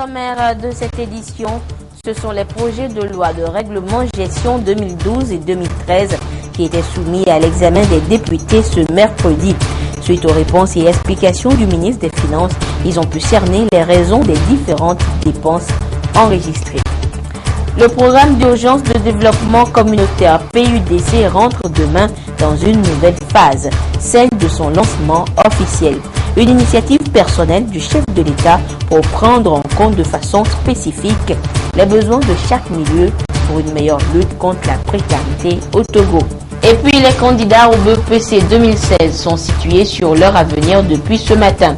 sommaire de cette édition, ce sont les projets de loi de règlement gestion 2012 et 2013 qui étaient soumis à l'examen des députés ce mercredi. Suite aux réponses et explications du ministre des Finances, ils ont pu cerner les raisons des différentes dépenses enregistrées. Le programme d'urgence de développement communautaire PUDC rentre demain dans une nouvelle phase, celle de son lancement officiel. Une initiative personnelle du chef de l'État pour prendre en compte de façon spécifique les besoins de chaque milieu pour une meilleure lutte contre la précarité au Togo. Et puis les candidats au BEPC 2016 sont situés sur leur avenir depuis ce matin.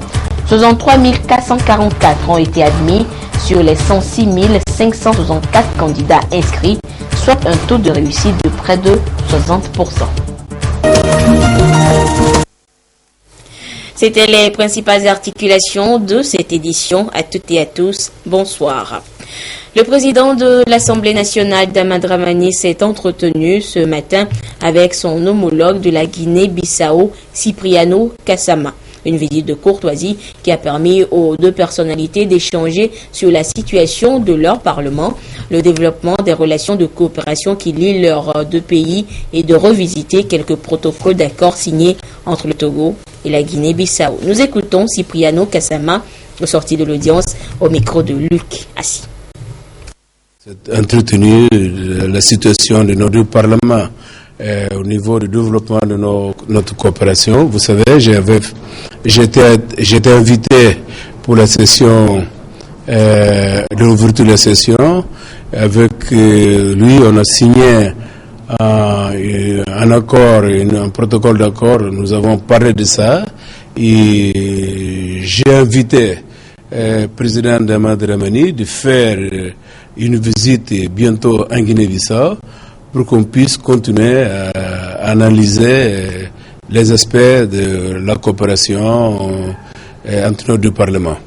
63 444 ont été admis sur les 106 564 candidats inscrits, soit un taux de réussite de près de 60%. C'était les principales articulations de cette édition. À toutes et à tous, bonsoir. Le président de l'Assemblée nationale, Dama Dramani, s'est entretenu ce matin avec son homologue de la Guinée-Bissau, Cipriano Kassama. Une visite de courtoisie qui a permis aux deux personnalités d'échanger sur la situation de leur Parlement, le développement des relations de coopération qui lient leurs deux pays et de revisiter quelques protocoles d'accord signés entre le Togo et la Guinée-Bissau. Nous écoutons Cipriano Kassama au sorti de l'audience au micro de Luc Assi. C'est entretenu la situation de nos deux parlements. Au niveau du développement de notre coopération, vous savez, j'étais invité pour la session de l'ouverture de la session. Avec lui, on a signé un accord, un protocole d'accord. Nous avons parlé de ça et j'ai invité le président Dama Dramani de faire une visite bientôt en Guinée-Bissau pour qu'on puisse continuer à analyser les aspects de la coopération entre nos deux parlements.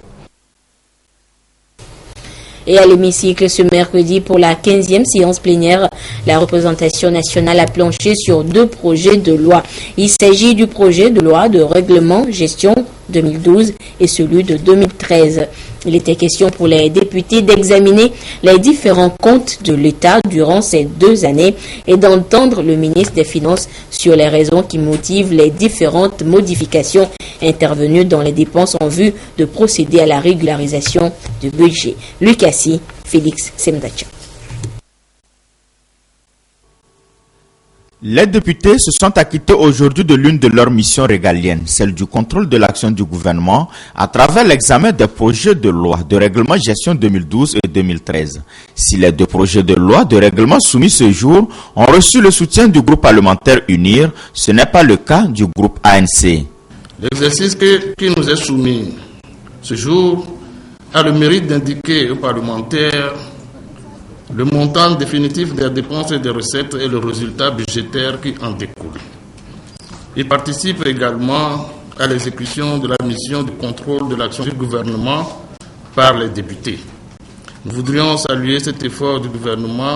Et à l'hémicycle ce mercredi, pour la 15e séance plénière, la représentation nationale a planché sur deux projets de loi. Il s'agit du projet de loi de règlement gestion 2012 et celui de 2013. Il était question pour les députés d'examiner les différents comptes de l'État durant ces 2 années et d'entendre le ministre des Finances sur les raisons qui motivent les différentes modifications intervenues dans les dépenses en vue de procéder à la régularisation du budget. Luc Assi, Félix Semdacha. Les députés se sont acquittés aujourd'hui de l'une de leurs missions régaliennes, celle du contrôle de l'action du gouvernement à travers l'examen des projets de loi de règlement gestion 2012 et 2013. Si les deux projets de loi de règlement soumis ce jour ont reçu le soutien du groupe parlementaire UNIR, ce n'est pas le cas du groupe ANC. L'exercice qui nous est soumis ce jour a le mérite d'indiquer aux parlementaires le montant définitif des dépenses et des recettes et le résultat budgétaire qui en découle. Il participe également à l'exécution de la mission de contrôle de l'action du gouvernement par les députés. Nous voudrions saluer cet effort du gouvernement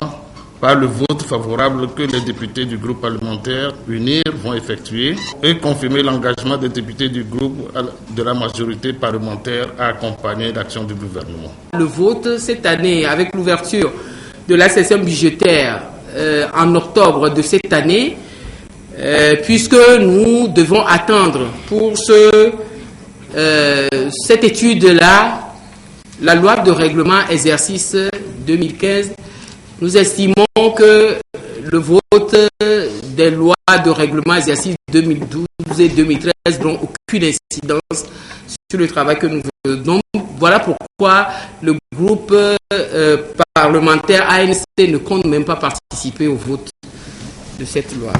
par le vote favorable que les députés du groupe parlementaire UNIR vont effectuer et confirmer l'engagement des députés du groupe de la majorité parlementaire à accompagner l'action du gouvernement. Le vote cette année, avec l'ouverture de la session budgétaire en octobre de cette année, puisque nous devons attendre pour cette étude-là la loi de règlement exercice 2015. Nous estimons que le vote des lois de règlement exercice 2012 et 2013 n'ont aucune incidence sur le travail que nous faisons. Voilà pourquoi le groupe parlementaire ANC ne compte même pas participer au vote de cette loi.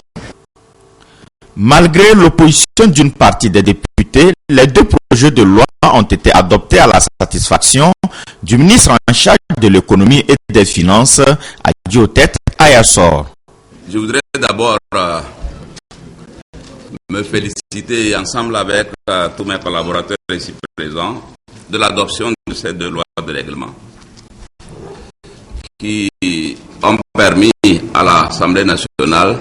Malgré l'opposition d'une partie des députés, les deux projets de loi ont été adoptés à la satisfaction du ministre en charge de l'économie et des finances, Adiotet Ayassor. Je voudrais d'abord me féliciter ensemble avec tous mes collaborateurs ici présents de l'adoption de ces deux lois de règlement qui ont permis à l'Assemblée nationale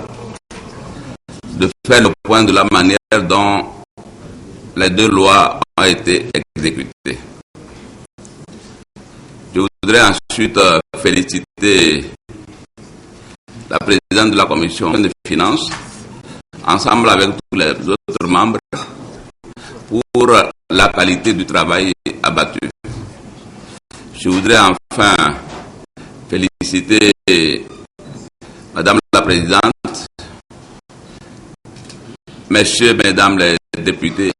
de faire le point de la manière dont les deux lois ont été exécutées. voudrais ensuite féliciter la présidente de la commission des finances, ensemble avec tous les autres membres, pour la qualité du travail abattu. Je voudrais enfin féliciter Madame la Présidente, Messieurs, Mesdames les députés,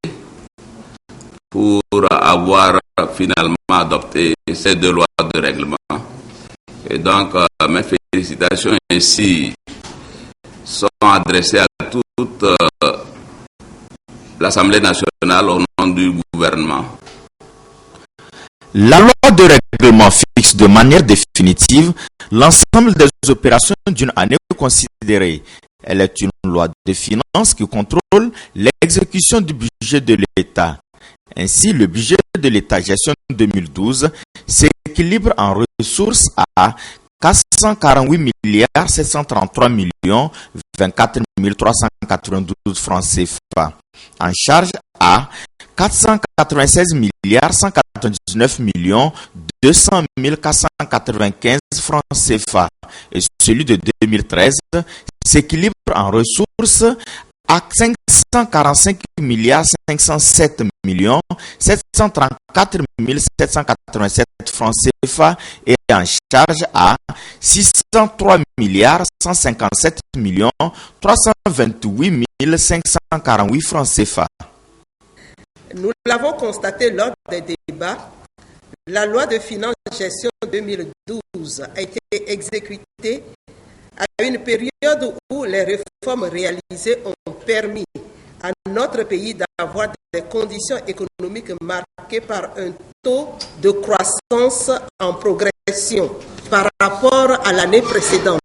pour avoir finalement adopté ces deux lois de règlement. Et donc, mes félicitations ainsi sont adressées à toute l'Assemblée nationale au nom du gouvernement. La loi de règlement fixe de manière définitive l'ensemble des opérations d'une année considérée. Elle est une loi de finances qui contrôle l'exécution du budget de l'État. Ainsi, le budget de l'État gestion 2012 s'équilibre en ressources à 448 milliards 733 millions 24 392 francs CFA, en charge à 496 milliards 199 millions 200 495 francs CFA, et celui de 2013 s'équilibre en ressources à 545 milliards 507 millions 734 787 francs CFA et en charge à 603 milliards 157 millions 328 548 francs CFA. Nous l'avons constaté lors des débats, la loi de finances gestion 2012 a été exécutée à une période où les réformes réalisées ont permis à notre pays d'avoir des conditions économiques marquées par un taux de croissance en progression par rapport à l'année précédente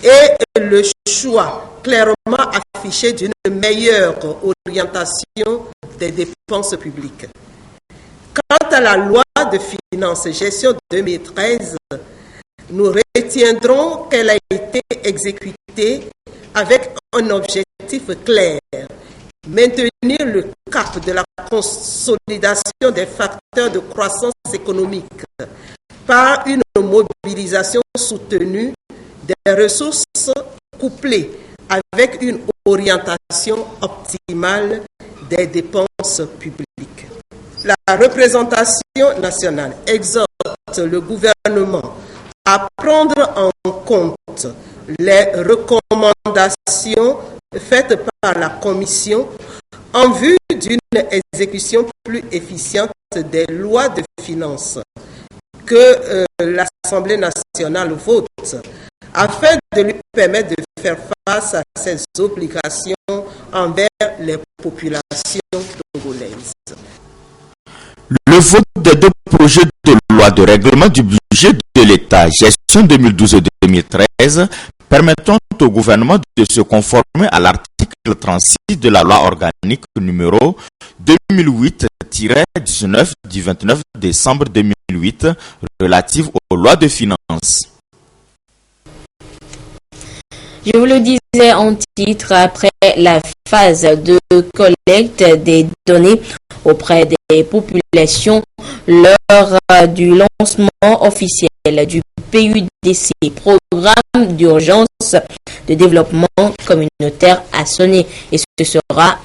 et le choix clairement affiché d'une meilleure orientation des dépenses publiques. Quant à la loi de finances gestion 2013, nous retiendrons qu'elle a été exécutée avec un objectif clair, maintenir le cap de la consolidation des facteurs de croissance économique par une mobilisation soutenue des ressources couplées avec une orientation optimale des dépenses publiques. La représentation nationale exhorte le gouvernement à prendre en compte les recommandations faites par la Commission en vue d'une exécution plus efficiente des lois de finances que l'Assemblée nationale vote, afin de lui permettre de faire face à ses obligations envers les populations togolaises. Le vote des deux projets de loi de règlement du budget de l'État, gestion 2012 et 2013, permettant au gouvernement de se conformer à l'article 36 de la loi organique numéro 2008-19 du 29 décembre 2008 relative aux lois de finances. Je vous le disais en titre, après la phase de collecte des données auprès des populations, l'heure du lancement officiel du PUDC, Programme d'urgence de développement communautaire, a sonné, et ce sera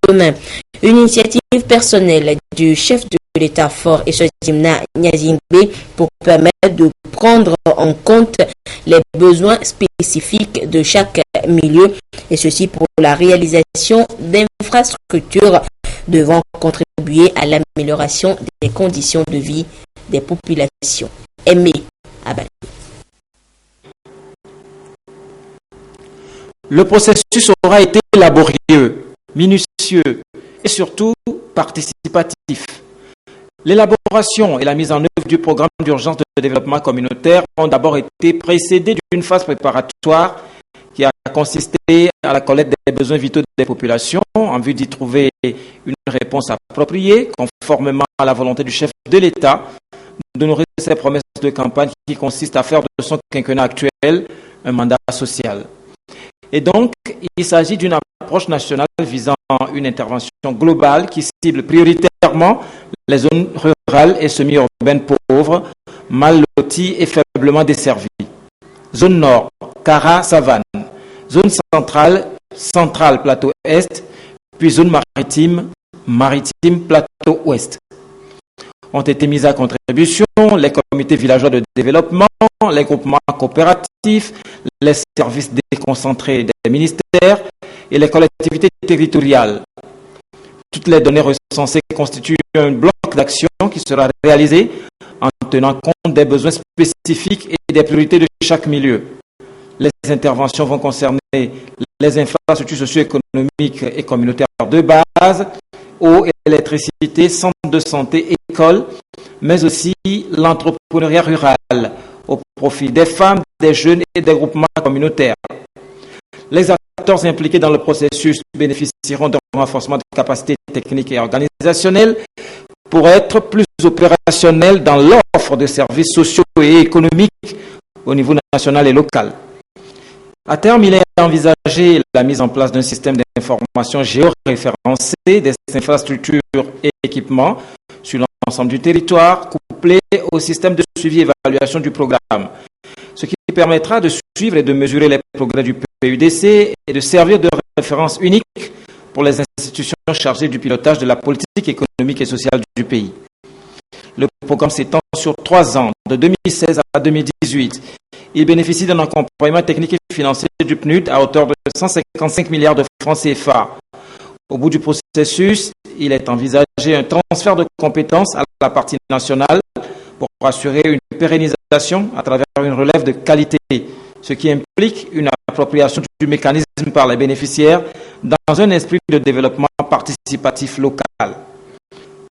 demain. Une initiative personnelle du chef de l'État fort et Jimna Nyazimbe pour permettre de prendre en compte les besoins spécifiques de chaque milieu, et ceci pour la réalisation d'infrastructures devant contribuer à l'amélioration des conditions de vie des populations. Aimé Abali. Le processus aura été laborieux, minutieux et surtout participatif. L'élaboration et la mise en œuvre du programme d'urgence de développement communautaire ont d'abord été précédées d'une phase préparatoire qui a consisté à la collecte des besoins vitaux des populations en vue d'y trouver une réponse appropriée, conformément à la volonté du chef de l'État d'honorer ses promesses de campagne qui consistent à faire de son quinquennat actuel un mandat social. Et donc, il s'agit d'une approche nationale visant une intervention globale qui cible prioritairement les zones rurales et semi-urbaines pauvres mal lotis et faiblement desservis. Zone nord, Kara, Savane. Zone centrale, Centrale, Plateau Est. Puis zone maritime, Maritime, Plateau Ouest. Ont été mises à contribution les comités villageois de développement, les groupements coopératifs, les services déconcentrés des ministères et les collectivités territoriales. Toutes les données recensées constituent un bloc d'action qui sera réalisé en tenant compte des besoins spécifiques et des priorités de chaque milieu. Les interventions vont concerner les infrastructures socio-économiques et communautaires de base, eau, électricité, centres de santé, écoles, mais aussi l'entrepreneuriat rural au profit des femmes, des jeunes et des groupements communautaires. Les acteurs impliqués dans le processus bénéficieront d'un renforcement de capacités techniques et organisationnelles pour être plus opérationnels dans l'offre de services sociaux et économiques au niveau national et local. À terme, il est envisagé la mise en place d'un système d'information géoréférencé des infrastructures et équipements sur l'ensemble du territoire, couplé au système de suivi et évaluation du programme, ce qui permettra de suivre et de mesurer les progrès du PUDC et de servir de référence unique pour les institutions chargées du pilotage de la politique économique et sociale du pays. Le programme s'étend sur 3 ans, de 2016 à 2018. Il bénéficie d'un accompagnement technique et financier du PNUD à hauteur de 155 milliards de francs CFA. Au bout du processus, il est envisagé un transfert de compétences à la partie nationale pour assurer une pérennisation à travers une relève de qualité, ce qui implique une appropriation du mécanisme par les bénéficiaires dans un esprit de développement participatif local.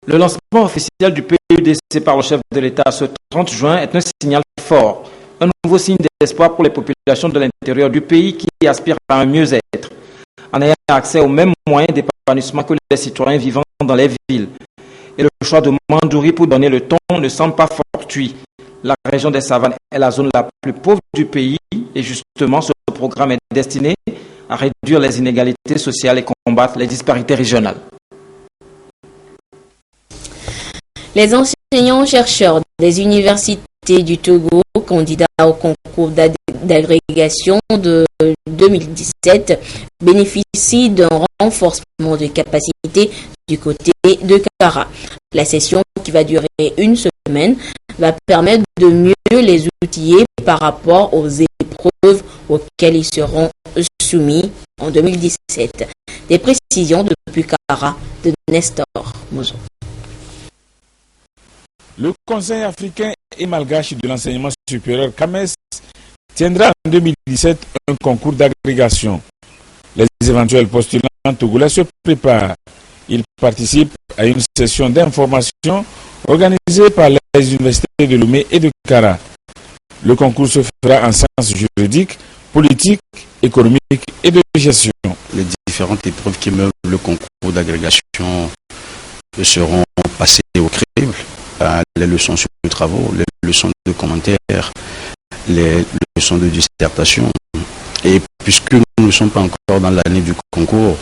Le lancement officiel du PUDC par le chef de l'État ce 30 juin est un signal fort, un nouveau signe d'espoir pour les populations de l'intérieur du pays qui aspirent à un mieux-être, en ayant accès aux mêmes moyens d'épanouissement que les citoyens vivant dans les villes. Et le choix de Mandouri pour donner le ton ne semble pas fortuit. La région des Savanes est la zone la plus pauvre du pays et justement ce programme est destiné à réduire les inégalités sociales et combattre les disparités régionales. Les enseignants-chercheurs des universités du Togo, candidats au concours d'agrégation de 2017, bénéficient d'un renforcement de capacité du côté de Kara. La session, qui va durer une semaine, va permettre de mieux les outiller par rapport aux épreuves auxquelles ils seront soumis en 2017. Des précisions depuis Kara de Nestor Mozo. Le Conseil africain et malgache de l'enseignement supérieur CAMES tiendra en 2017 un concours d'agrégation. Les éventuels postulants togolais se préparent. Ils participent à une session d'information organisée par les universités de Lomé et de Kara. Le concours se fera en sciences juridiques, politiques, économiques et de gestion. Les différentes épreuves qui meuvent le concours d'agrégation seront passées au crible. Les leçons sur les travaux, les leçons de commentaires, les leçons de dissertation. Et puisque nous ne sommes pas encore dans l'année du concours,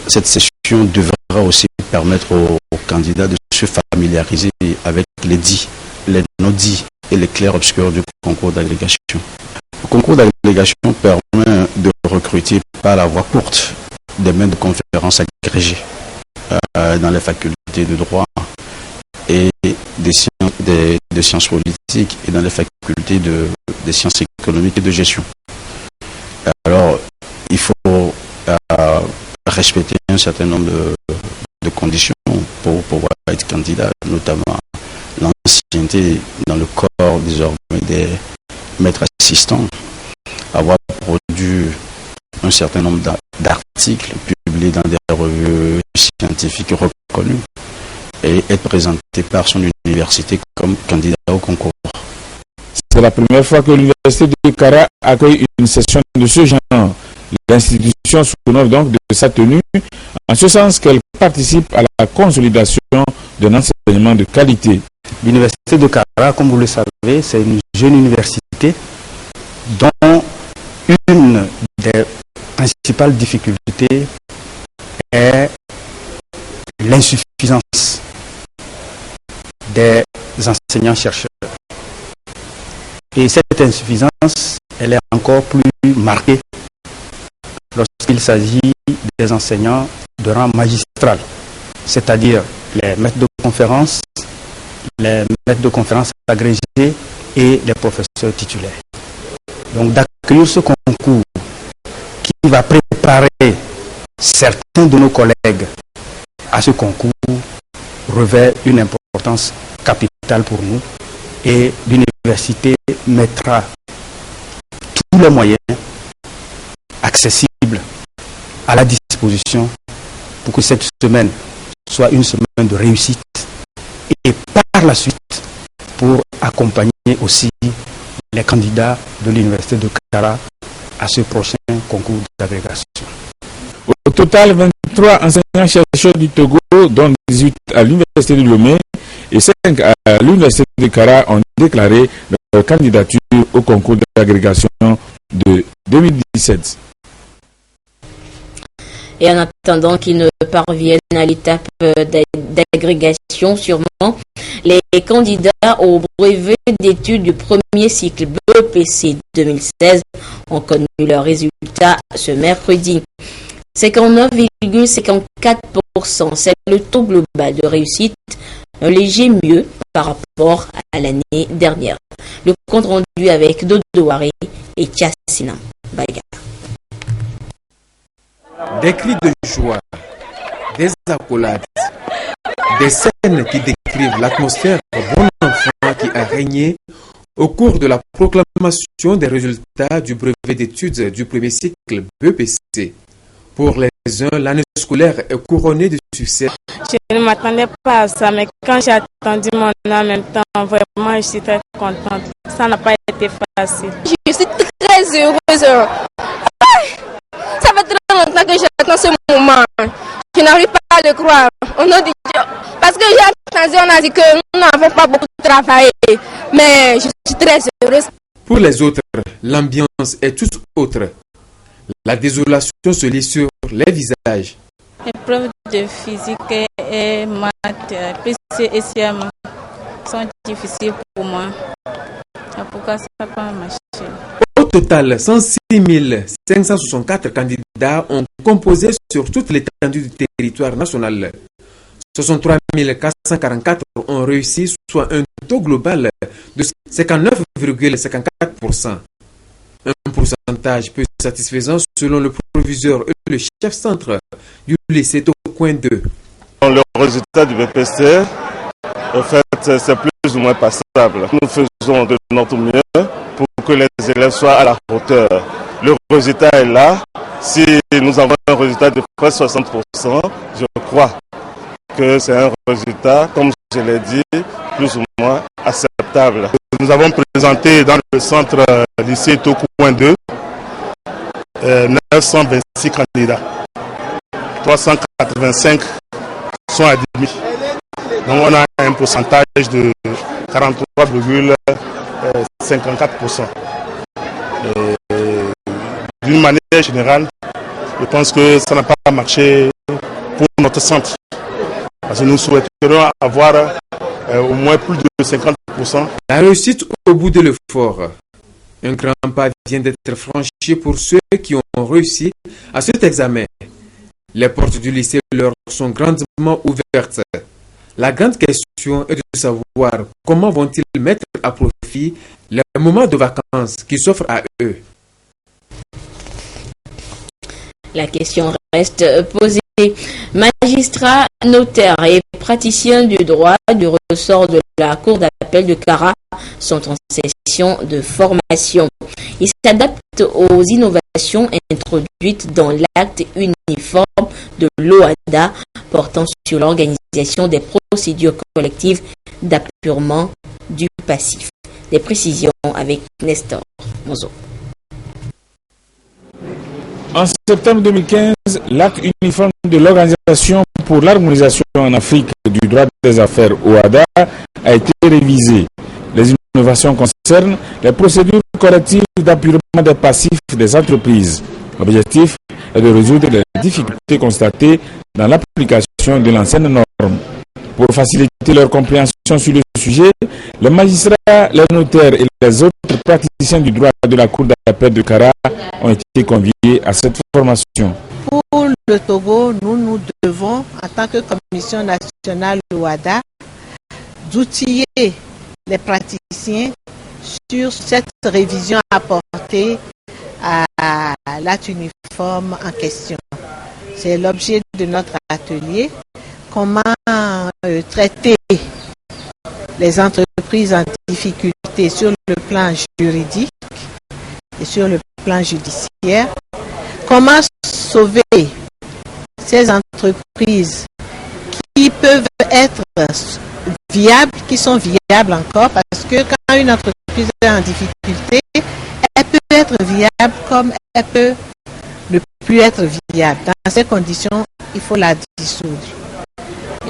cette session devra aussi permettre aux candidats de se familiariser avec les dits, les non-dits et les clairs-obscurs du concours d'agrégation. Le concours d'agrégation permet de recruter par la voie courte des maîtres de conférences agrégés dans les facultés de droit et des sciences politiques et dans les facultés des sciences économiques et de gestion. Alors, il faut respecter un certain nombre de conditions pour pouvoir être candidat, notamment l'ancienneté dans le corps désormais des maîtres assistants, avoir produit un certain nombre d'articles publiés dans des revues scientifiques reconnues et être présenté par son université comme candidat au concours. C'est la première fois que l'université de Kara accueille une session de ce genre. L'institution s'honore donc de sa tenue, en ce sens qu'elle participe à la consolidation d'un enseignement de qualité. L'université de Kara, comme vous le savez, c'est une jeune université dont une des principales difficultés est l'insuffisance des enseignants-chercheurs. Et cette insuffisance, elle est encore plus marquée lorsqu'il s'agit des enseignants de rang magistral, c'est-à-dire les maîtres de conférences, les maîtres de conférences agrégés et les professeurs titulaires. Donc d'accueillir ce concours qui va préparer certains de nos collègues à ce concours revêt une importance capitale pour nous et l'université mettra tous les moyens accessibles à la disposition pour que cette semaine soit une semaine de réussite et par la suite pour accompagner aussi les candidats de l'université de Kara à ce prochain concours d'agrégation. Au total, 23 enseignants-chercheurs du Togo, dont 18 à l'université de Lomé et 5 à l'université de Kara, ont déclaré leur candidature au concours d'agrégation de 2017. Et en attendant qu'ils ne parviennent à l'étape d'agrégation, sûrement, les candidats au brevet d'études du premier cycle BEPC 2016 ont connu leurs résultats ce mercredi. 59,54%, c'est le taux global de réussite, un léger mieux par rapport à l'année dernière. Le compte rendu avec Dodo Waré et Tchassina Baïga. Des cris de joie, des accolades, des scènes qui décrivent l'atmosphère bon enfant qui a régné au cours de la proclamation des résultats du brevet d'études du premier cycle BEPC. Pour les uns, l'année scolaire est couronnée de succès. Je ne m'attendais pas à ça, mais quand j'ai attendu mon nom en même temps, vraiment, je suis très contente. Ça n'a pas été facile. Je suis très heureuse. Ça fait très longtemps que j'attends ce moment. Je n'arrive pas à le croire. Au nom de Dieu. Parce que j'ai attendu, on a dit que nous n'avons pas beaucoup travaillé. Mais je suis très heureuse. Pour les autres, l'ambiance est toute autre. La désolation se lit sur les visages. L'épreuve de physique et maths, PC et SIAM sont difficiles pour moi. C'est pourquoi ça n'a pas marché. Au total, 106 564 candidats ont composé sur toute l'étendue du territoire national. 63 444 ont réussi, soit un taux global de 59,54%. Un pourcentage peu satisfaisant selon le proviseur et le chef centre du lycée Tocoin 2. Le résultat du BPC, en fait, c'est plus ou moins passable. Nous faisons de notre mieux pour que les élèves soient à la hauteur. Le résultat est là. Si nous avons un résultat de près de 60%, je crois que c'est un résultat, comme je l'ai dit, plus ou moins acceptable. Nous avons présenté dans le centre lycée Tocoin 2 926 candidats. 385 sont admis. Donc on a un pourcentage de 43,54%. D'une manière générale, je pense que ça n'a pas marché pour notre centre. Parce que nous souhaiterions avoir au moins plus de 50%. La réussite au bout de l'effort. Un grand pas vient d'être franchi pour ceux qui ont réussi à cet examen. Les portes du lycée leur sont grandement ouvertes. La grande question est de savoir comment vont-ils mettre à profit les moments de vacances qui s'offrent à eux. La question reste posée. Magistrats, notaires et praticiens du droit du ressort de la Cour d'appel de Kara sont en session de formation. Ils s'adaptent aux innovations introduites dans l'acte uniforme de l'OADA portant sur l'organisation des procédures collectives d'appurement du passif. Des précisions avec Nestor Mozo. En septembre 2015, l'acte uniforme de l'Organisation pour l'harmonisation en Afrique du droit des affaires OADA a été révisé. Les innovations concernent les procédures collectives d'appurement des passifs des entreprises. L'objectif est de résoudre les difficultés constatées dans l'application de l'ancienne norme. Pour faciliter leur compréhension sur le sujet, les magistrats, les notaires et les autres praticiens du droit de la Cour d'appel de Kara ont été conviés à cette formation. Pour le Togo, nous devons, en tant que Commission nationale OADA, d'outiller les praticiens sur cette révision apportée à l'acte uniforme en question. C'est l'objet de notre atelier. Comment traiter les entreprises en difficulté sur le plan juridique et sur le plan judiciaire. Comment sauver ces entreprises qui peuvent être viables, qui sont viables encore, parce que quand une entreprise est en difficulté, elle peut être viable comme elle peut ne plus être viable. Dans ces conditions, il faut la dissoudre.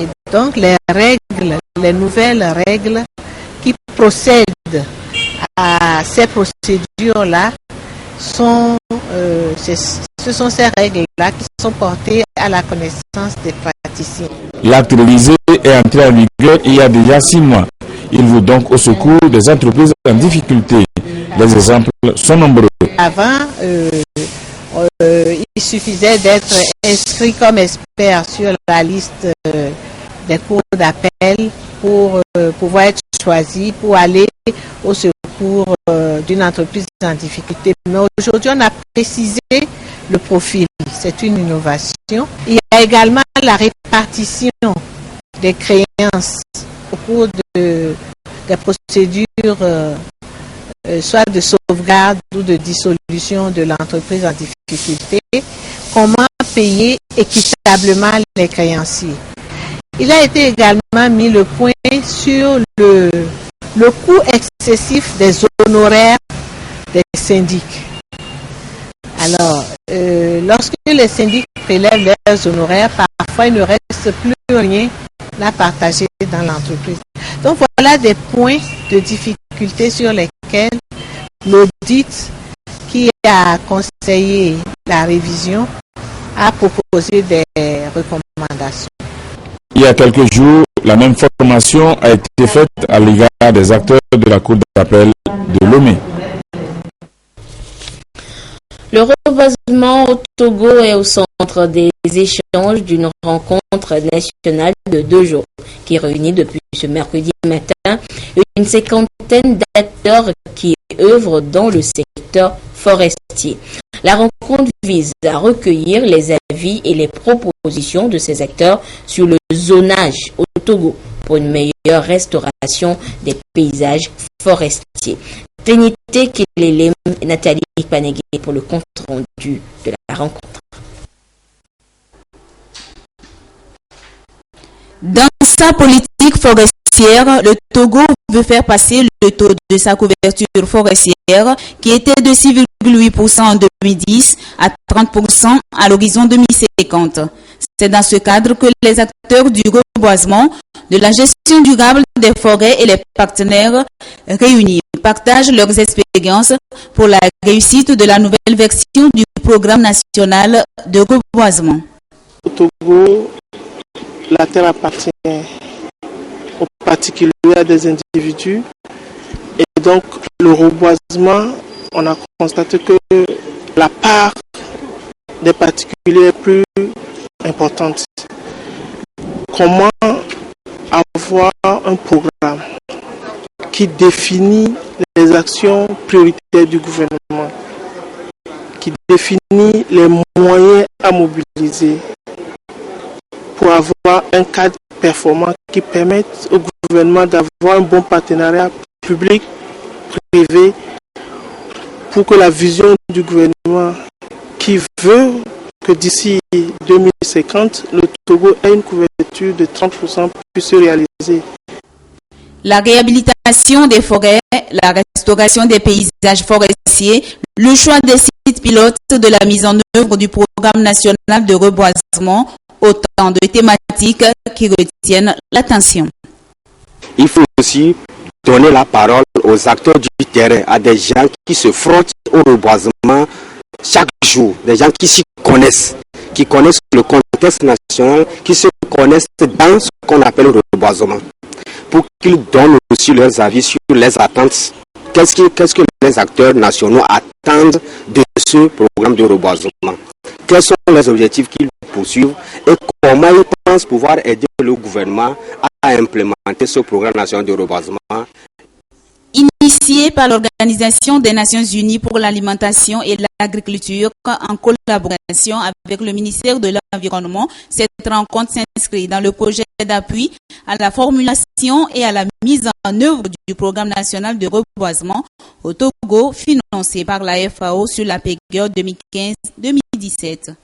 Et donc les règles, les nouvelles règles qui procèdent à ces procédures-là ce sont ces règles-là qui sont portées à la connaissance des praticiens. L'acte révisé est entré en vigueur il y a déjà 6 mois. Il vaut donc au secours des entreprises en difficulté. Les exemples sont nombreux. Avant, il suffisait d'être inscrit comme expert sur la liste des cours d'appel pour pouvoir être choisi pour aller au secours d'une entreprise en difficulté. Mais aujourd'hui, on a précisé le profil. C'est une innovation. Il y a également la répartition des créances au cours des procédures soit de sauvegarde ou de dissolution de l'entreprise en difficulté. Comment payer équitablement les créanciers. Il a été également mis le point sur le coût excessif des honoraires des syndics. Alors, lorsque les syndics prélèvent leurs honoraires, parfois il ne reste plus rien à partager dans l'entreprise. Donc voilà des points de difficulté sur lesquels l'audit qui a conseillé la révision a proposé des recommandations. Il y a quelques jours, la même formation a été faite à l'égard des acteurs de la Cour d'appel de Lomé. Le reboisement au Togo est au centre des échanges d'une rencontre nationale de 2 jours qui réunit depuis ce mercredi matin une cinquantaine d'acteurs qui œuvrent dans le secteur forestier. La rencontre vise à recueillir les avis et les propositions de ces acteurs sur le zonage au Togo pour une meilleure restauration des paysages forestiers. Trinité Kelelem et Nathalie Panegué pour le compte rendu de la rencontre. Dans sa politique forestière, le Togo veut faire passer le taux de sa couverture forestière, qui était de 6,8% en 2010 à 30% à l'horizon 2050. C'est dans ce cadre que les acteurs du reboisement, de la gestion durable des forêts et les partenaires réunis partagent leurs expériences pour la réussite de la nouvelle version du programme national de reboisement. Au Togo, la terre appartient aux particuliers, à des individus, et donc le reboisement, on a constaté que la part des particuliers est plus importante. Comment avoir un programme qui définit les actions prioritaires du gouvernement, qui définit les moyens à mobiliser pour avoir un cadre performant qui permette au gouvernement d'avoir un bon partenariat public-privé pour que la vision du gouvernement qui veut que d'ici 2050, le Togo ait une couverture de 30% puisse se réaliser. La réhabilitation des forêts, la restauration des paysages forestiers, le choix des sites pilotes de la mise en œuvre du programme national de reboisement, autant de thématiques qui retiennent l'attention. Il faut aussi donner la parole aux acteurs du terrain, à des gens qui se frottent au reboisement chaque jour, des gens qui s'y connaissent, qui connaissent le contexte national, qui se connaissent dans ce qu'on appelle le reboisement, pour qu'ils donnent aussi leurs avis sur les attentes. Qu'est-ce que les acteurs nationaux attendent de ce programme de reboisement? Quels sont les objectifs qu'ils poursuivent et comment ils pensent pouvoir aider le gouvernement à implémenter ce programme national de reboisement? Initié par l'Organisation des Nations Unies pour l'alimentation et l'agriculture en collaboration avec le ministère de l'Environnement, cette rencontre s'inscrit dans le projet d'appui à la formulation et à la mise en œuvre du programme national de reboisement au Togo, financé par la FAO sur la période 2015-2017.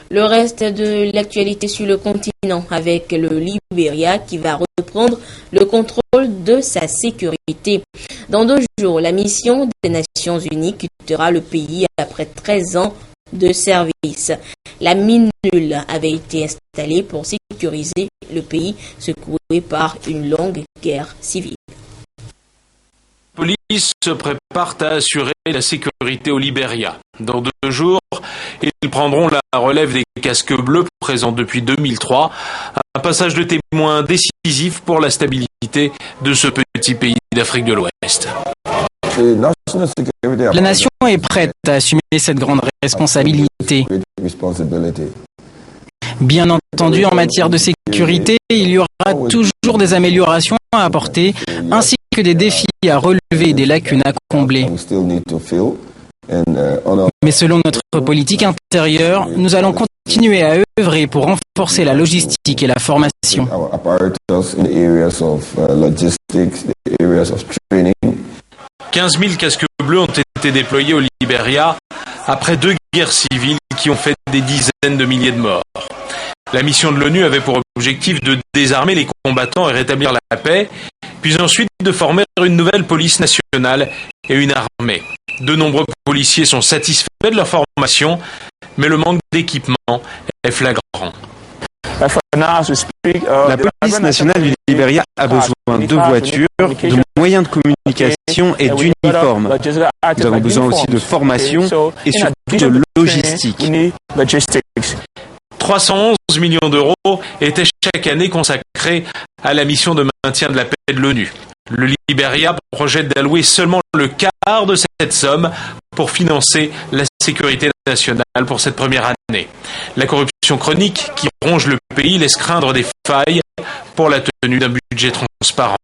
Le reste de l'actualité sur le continent avec le Libéria qui va reprendre le contrôle de sa sécurité. Dans 2 jours, la mission des Nations Unies quittera le pays après 13 ans de service. La MINUL avait été installée pour sécuriser le pays secoué par une longue guerre civile. La police se prépare à assurer la sécurité au Libéria. Dans 2 jours, ils prendront la relève des casques bleus présents depuis 2003, un passage de témoin décisif pour la stabilité de ce petit pays d'Afrique de l'Ouest. La nation est prête à assumer cette grande responsabilité. Bien entendu, en matière de sécurité, il y aura toujours des améliorations à apporter, ainsi que des défis à relever et des lacunes à combler. Mais selon notre politique intérieure, nous allons continuer à œuvrer pour renforcer la logistique et la formation. 15 000 casques bleus ont été déployés au Libéria après 2 guerres civiles qui ont fait des dizaines de milliers de morts. La mission de l'ONU avait pour objectif de désarmer les combattants et rétablir la paix, puis ensuite de former une nouvelle police nationale et une armée. De nombreux policiers sont satisfaits de leur formation, mais le manque d'équipement est flagrant. La police nationale du Libéria a besoin de voitures, de moyens de communication et d'uniformes. Nous avons besoin aussi de formation et surtout de logistique. 311 millions d'euros étaient chaque année consacrés à la mission de maintien de la paix de l'ONU. Le Libéria projette d'allouer seulement le quart de cette somme pour financer la sécurité nationale pour cette première année. La corruption chronique qui ronge le pays laisse craindre des failles pour la tenue d'un budget transparent.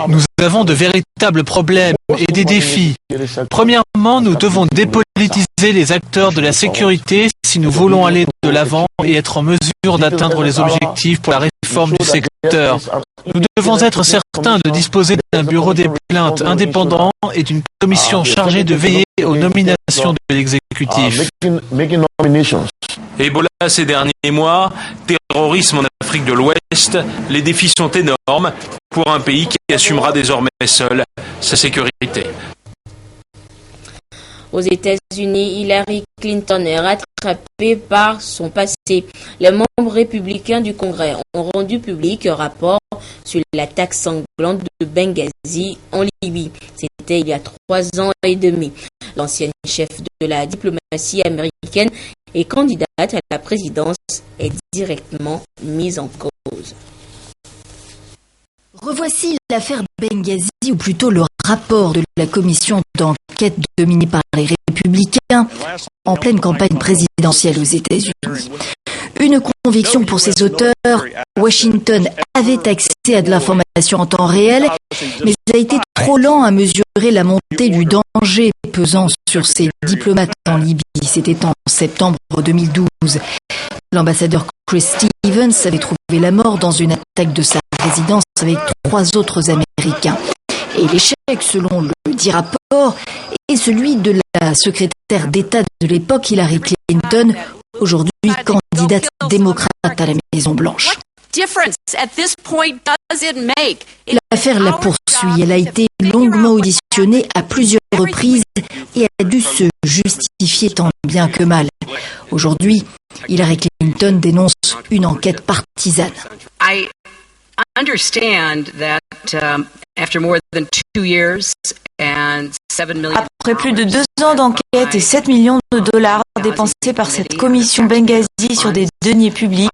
Nous avons de véritables problèmes et des défis. Premièrement, nous devons dépolitiser les acteurs de la sécurité si nous voulons aller de l'avant et être en mesure d'atteindre les objectifs pour la réforme du secteur. Nous devons être certains de disposer d'un bureau des plaintes indépendant et d'une commission chargée de veiller aux nominations de l'exécutif. Ebola ces derniers mois, terrorisme en Afrique de l'Ouest, les défis sont énormes pour un pays qui assumera désormais seul sa sécurité. Aux États-Unis, Hillary Clinton est rattrapée par son passé. Les membres républicains du Congrès ont rendu public un rapport sur l'attaque sanglante de Benghazi en Libye. C'était il y a 3 ans et demi. L'ancienne chef de la diplomatie américaine et candidate à la présidence est directement mise en cause. Revoici l'affaire Benghazi, ou plutôt le rapport de la commission d'enquête dominée par les Républicains en pleine campagne présidentielle aux États-Unis. Une conviction pour ses auteurs, Washington avait accès à de l'information en temps réel, mais a été trop lent à mesurer la montée du danger pesant sur ses diplomates en Libye. C'était en septembre 2012. L'ambassadeur Chris Stevens avait trouvé la mort dans une attaque de sa résidence avec 3 autres Américains. Et l'échec, selon le dit rapport, est celui de la secrétaire d'État de l'époque, Hillary Clinton, aujourd'hui candidate démocrate à la Maison-Blanche. L'affaire la poursuit. Elle a été longuement auditionnée à plusieurs reprises et a dû se justifier tant bien que mal. Aujourd'hui, Hillary Clinton dénonce une enquête partisane. Après plus de 2 ans d'enquête et 7 millions de dollars dépensés par cette commission Benghazi sur des deniers publics,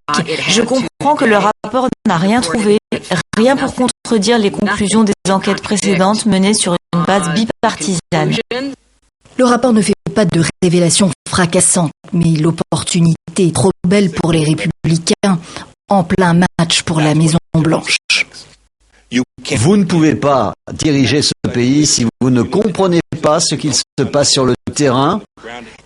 je comprends que le rapport n'a rien trouvé, rien pour contredire les conclusions des enquêtes précédentes menées sur une base bipartisane. Le rapport ne fait pas de révélations fracassantes, mais l'opportunité est trop belle pour les républicains, en plein match pour la Maison-Blanche. Vous ne pouvez pas diriger ce pays si vous ne comprenez pas ce qu'il se passe sur le terrain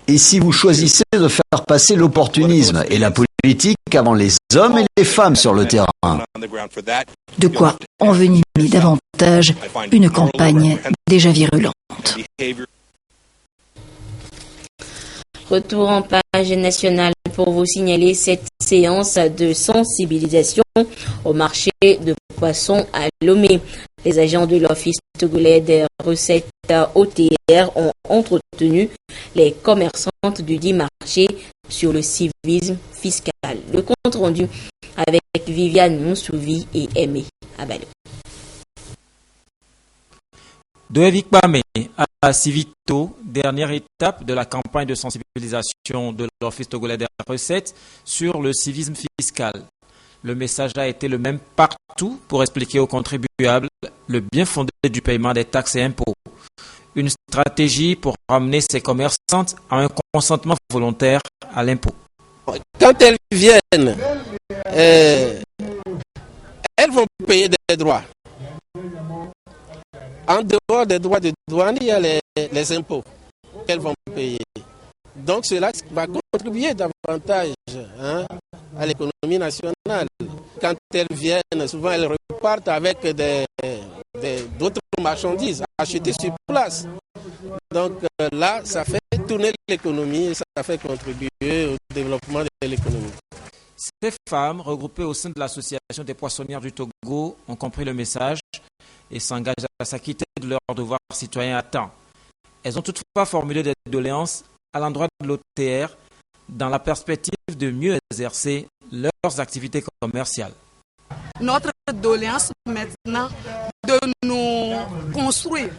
et si vous choisissez de faire passer l'opportunisme et la politique avant les hommes et les femmes sur le terrain. De quoi envenimer davantage une campagne déjà virulente. Retour en page nationale pour vous signaler cette séance de sensibilisation au marché de poissons à Lomé. Les agents de l'Office togolais des recettes OTR ont entretenu les commerçantes du dit marché sur le civisme fiscal. Le compte rendu avec Viviane Moussouvi et Aimé Abalo. De Evik Bame à Civito, dernière étape de la campagne de sensibilisation de l'Office togolais des recettes sur le civisme fiscal. Le message a été le même partout pour expliquer aux contribuables le bien fondé du paiement des taxes et impôts. Une stratégie pour ramener ces commerçantes à un consentement volontaire à l'impôt. Quand elles viennent, elles vont payer des droits. En dehors des droits de douane, il y a les impôts qu'elles vont payer. Donc cela va contribuer davantage à l'économie nationale. Quand elles viennent, souvent elles repartent avec d'autres marchandises achetées sur place. Donc là, ça fait tourner l'économie et ça fait contribuer au développement de l'économie. Ces femmes, regroupées au sein de l'Association des poissonnières du Togo, ont compris le message et s'engagent à s'acquitter de leurs devoirs citoyens à temps. Elles ont toutefois formulé des doléances à l'endroit de l'OTR dans la perspective de mieux exercer leurs activités commerciales. Notre doléance maintenant de nous construire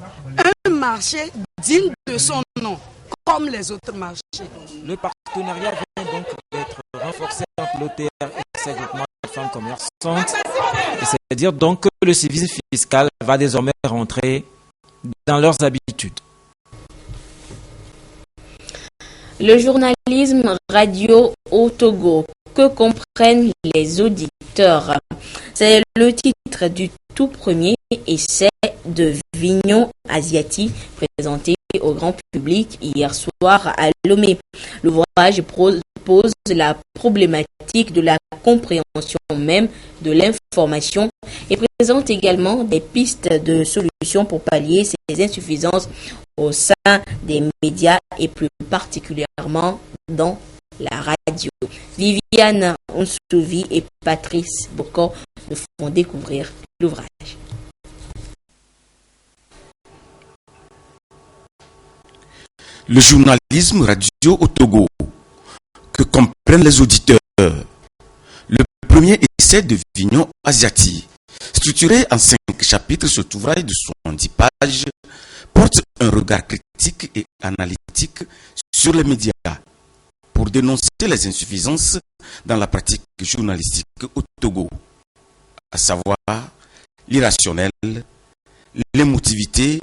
un marché digne de son nom, comme les autres marchés. Le partenariat vient donc d'être renforcé entre l'OTR et ses groupements de femmes commerçantes. C'est-à-dire donc que le civisme fiscal va désormais rentrer dans leurs habitudes. Le journalisme radio au Togo, que comprennent les auditeurs? C'est le titre du tout premier essai de Vignon Asiati présenté au grand public hier soir à Lomé. L'ouvrage pose la problématique de la compréhension même de l'information et présente également des pistes de solutions pour pallier ces insuffisances au sein des médias et plus particulièrement dans la radio. Viviane Onsouvi et Patrice Bocor nous font découvrir l'ouvrage. Le journalisme radio au Togo, que comprennent les auditeurs. Le premier essai de Vignon Asiati, structuré en 5 chapitres, cet ouvrage de 70 pages, porte un regard critique et analytique sur les médias pour dénoncer les insuffisances dans la pratique journalistique au Togo, à savoir l'irrationnel, l'émotivité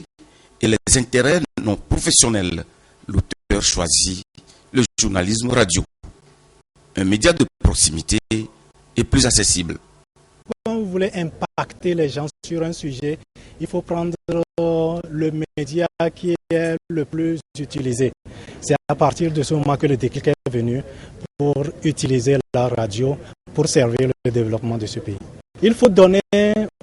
et les intérêts non professionnels. L'auteur choisit le journalisme radio, un média de proximité et plus accessible. Quand vous voulez impacter les gens sur un sujet, il faut prendre le média qui est le plus utilisé. C'est à partir de ce moment que le déclic est venu pour utiliser la radio pour servir le développement de ce pays. Il faut donner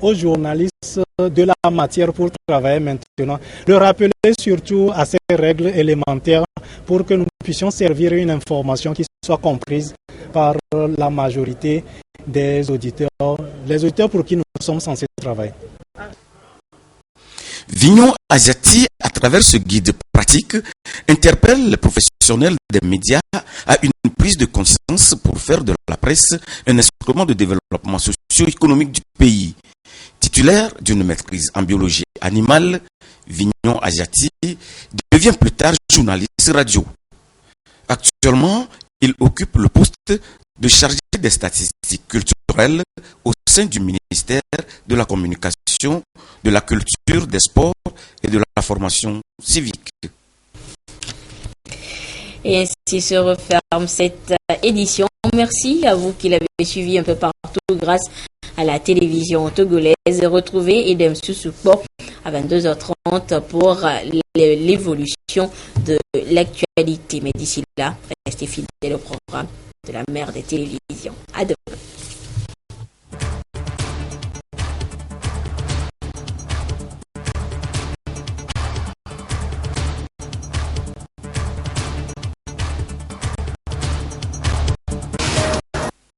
aux journalistes de la matière pour travailler maintenant, le rappeler surtout à ces règles élémentaires pour que nous puissions servir une information qui soit comprise par la majorité des auditeurs, les auditeurs pour qui nous sommes censés travailler. Vignon Asiati, à travers ce guide pratique, interpelle les professionnels des médias à une prise de conscience pour faire de la presse un instrument de développement socio-économique du pays. Titulaire d'une maîtrise en biologie animale, Vignon Asiati devient plus tard journaliste radio. Actuellement, il occupe le poste de chargé des statistiques culturelles au sein du ministère de la Communication, de la Culture, des Sports et de la Formation civique. Et ainsi se referme cette édition. Merci à vous qui l'avez suivi un peu partout grâce à la télévision togolaise. Retrouvez Edem sous support à 22h30 pour l'évolution de l'actualité. Mais d'ici là, restez fidèles au programme de la mère des télévisions. À demain.